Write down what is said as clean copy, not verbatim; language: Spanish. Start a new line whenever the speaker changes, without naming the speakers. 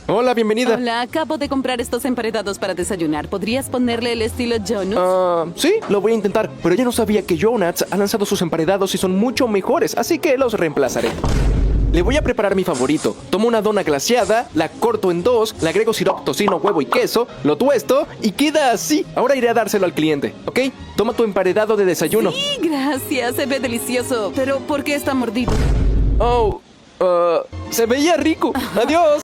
Hola, bienvenida.
Hola, acabo de comprar estos emparedados para desayunar. ¿Podrías ponerle el estilo Jonas?
Sí, lo voy a intentar, pero ya no sabía que Jonas ha lanzado sus emparedados y son mucho mejores, así que los reemplazaré. Le voy a preparar mi favorito. Tomo una dona glaseada, la corto en dos, le agrego sirope, tocino, huevo y queso, lo tuesto y queda así. Ahora iré a dárselo al cliente, ¿ok? Toma tu emparedado de desayuno.
Sí, gracias. Se ve delicioso. Pero, ¿por qué está mordido?
Oh, se veía rico. Adiós.